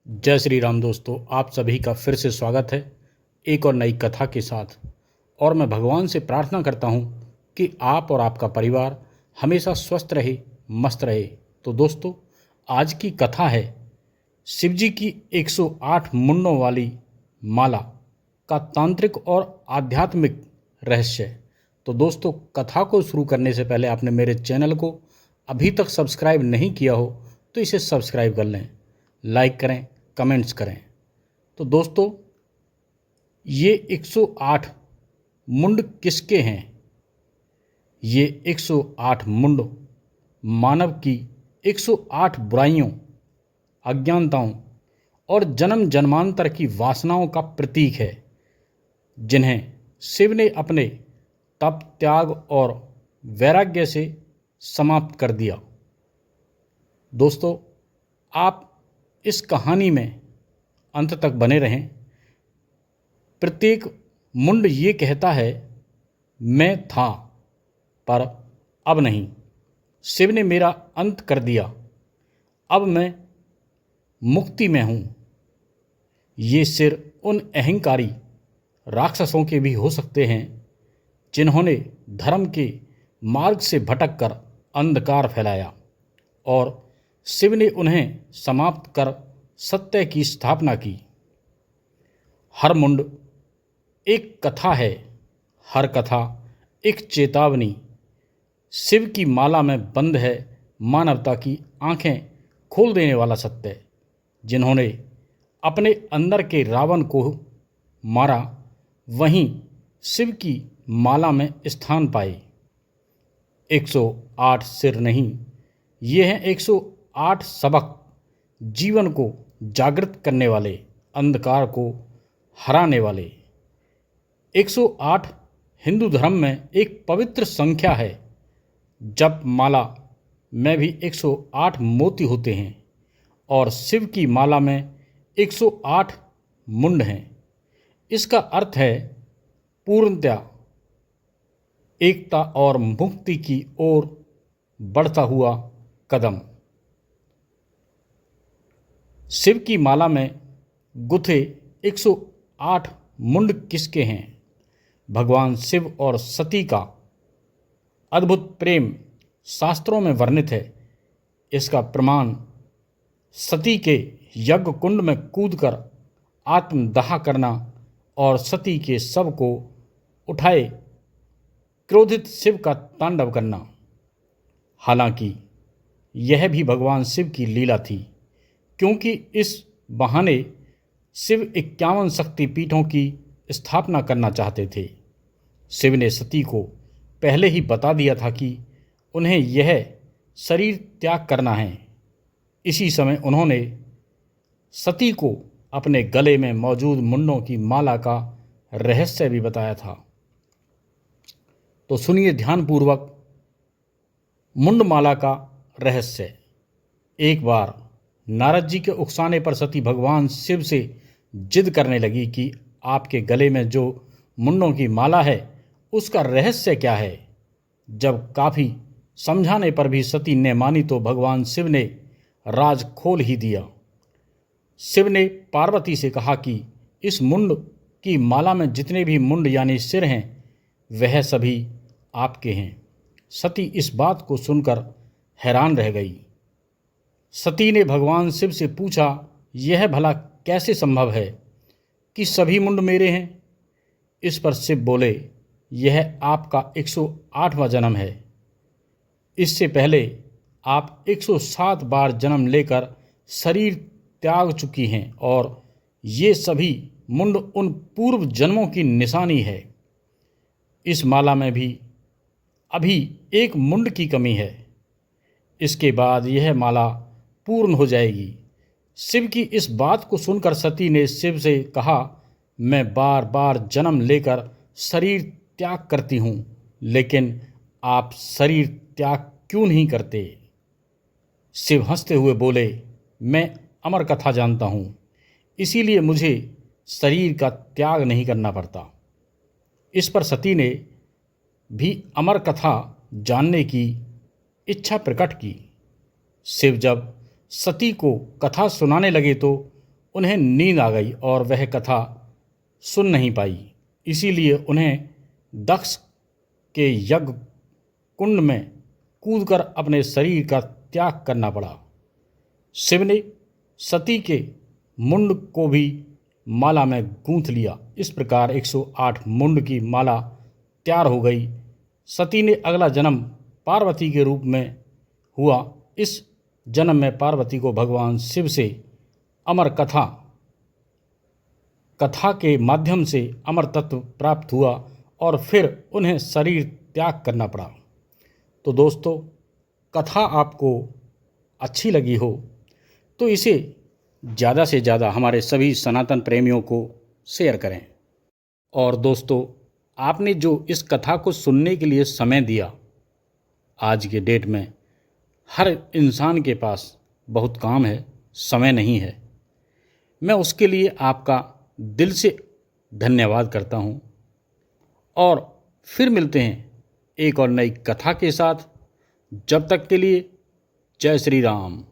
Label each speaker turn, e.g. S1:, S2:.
S1: जय श्री राम दोस्तों, आप सभी का फिर से स्वागत है एक और नई कथा के साथ। और मैं भगवान से प्रार्थना करता हूँ कि आप और आपका परिवार हमेशा स्वस्थ रहे, मस्त रहे। तो दोस्तों, आज की कथा है शिव जी की 108 मुंडों वाली माला का तांत्रिक और आध्यात्मिक रहस्य। तो दोस्तों, कथा को शुरू करने से पहले आपने मेरे चैनल को अभी तक सब्सक्राइब नहीं किया हो तो इसे सब्सक्राइब कर लें, लाइक करें, कमेंट्स करें। तो दोस्तों, ये 108 मुंड किसके हैं? ये 108 मुंड मानव की 108 बुराइयों, अज्ञानताओं और जन्म जन्मांतर की वासनाओं का प्रतीक है, जिन्हें शिव ने अपने तप, त्याग और वैराग्य से समाप्त कर दिया। दोस्तों, आप इस कहानी में अंत तक बने रहें। प्रत्येक मुंड ये कहता है, मैं था पर अब नहीं, शिव ने मेरा अंत कर दिया, अब मैं मुक्ति में हूँ। ये सिर उन अहंकारी राक्षसों के भी हो सकते हैं जिन्होंने धर्म के मार्ग से भटककर अंधकार फैलाया और शिव ने उन्हें समाप्त कर सत्य की स्थापना की। हर मुंड एक कथा है, हर कथा एक चेतावनी। शिव की माला में बंद है मानवता की आंखें खोल देने वाला सत्य। जिन्होंने अपने अंदर के रावण को मारा, वहीं शिव की माला में स्थान पाए। 108 सिर नहीं, ये हैं 108 सबक, जीवन को जागृत करने वाले, अंधकार को हराने वाले। 108 हिंदू धर्म में एक पवित्र संख्या है। जप माला में भी 108 मोती होते हैं और शिव की माला में 108 मुंड हैं। इसका अर्थ है पूर्णता, एकता और मुक्ति की ओर बढ़ता हुआ कदम। शिव की माला में गुथे 108 मुंड किसके हैं? भगवान शिव और सती का अद्भुत प्रेम शास्त्रों में वर्णित है। इसका प्रमाण सती के यज्ञ कुंड में कूदकर आत्मदाह करना और सती के शव को उठाए क्रोधित शिव का तांडव करना। हालांकि यह भी भगवान शिव की लीला थी, क्योंकि इस बहाने शिव 51 शक्तिपीठों की स्थापना करना चाहते थे। शिव ने सती को पहले ही बता दिया था कि उन्हें यह शरीर त्याग करना है। इसी समय उन्होंने सती को अपने गले में मौजूद मुंडों की माला का रहस्य भी बताया था। तो सुनिए ध्यानपूर्वक मुंडमाला का रहस्य। एक बार नारद जी के उकसाने पर सती भगवान शिव से जिद करने लगी कि आपके गले में जो मुंडों की माला है उसका रहस्य क्या है। जब काफ़ी समझाने पर भी सती ने मानी तो भगवान शिव ने राज खोल ही दिया। शिव ने पार्वती से कहा कि इस मुंड की माला में जितने भी मुंड यानी सिर हैं वह सभी आपके हैं। सती इस बात को सुनकर हैरान रह गई। सती ने भगवान शिव से पूछा, यह भला कैसे संभव है कि सभी मुंड मेरे हैं? इस पर शिव बोले, यह आपका 108वां जन्म है। इससे पहले आप 107 बार जन्म लेकर शरीर त्याग चुकी हैं और ये सभी मुंड उन पूर्व जन्मों की निशानी है। इस माला में भी अभी एक मुंड की कमी है। इसके बाद यह माला पूर्ण हो जाएगी। शिव की इस बात को सुनकर सती ने शिव से कहा, मैं बार बार जन्म लेकर शरीर त्याग करती हूँ, लेकिन आप शरीर त्याग क्यों नहीं करते? शिव हंसते हुए बोले, मैं अमर कथा जानता हूँ, इसीलिए मुझे शरीर का त्याग नहीं करना पड़ता। इस पर सती ने भी अमर कथा जानने की इच्छा प्रकट की। शिव जब सती को कथा सुनाने लगे तो उन्हें नींद आ गई और वह कथा सुन नहीं पाई। इसीलिए उन्हें दक्ष के यज्ञ कुंड में कूदकर अपने शरीर का त्याग करना पड़ा। शिव ने सती के मुंड को भी माला में गूंथ लिया। इस प्रकार 108 मुंड की माला तैयार हो गई। सती ने अगला जन्म पार्वती के रूप में हुआ। इस जन्म में पार्वती को भगवान शिव से अमर कथा के माध्यम से अमर तत्व प्राप्त हुआ और फिर उन्हें शरीर त्याग करना पड़ा। तो दोस्तों, कथा आपको अच्छी लगी हो तो इसे ज़्यादा से ज़्यादा हमारे सभी सनातन प्रेमियों को शेयर करें। और दोस्तों, आपने जो इस कथा को सुनने के लिए समय दिया, आज के डेट में हर इंसान के पास बहुत काम है, समय नहीं है। मैं उसके लिए आपका दिल से धन्यवाद करता हूँ। और फिर मिलते हैं एक और नई कथा के साथ। जब तक के लिए जय श्री राम।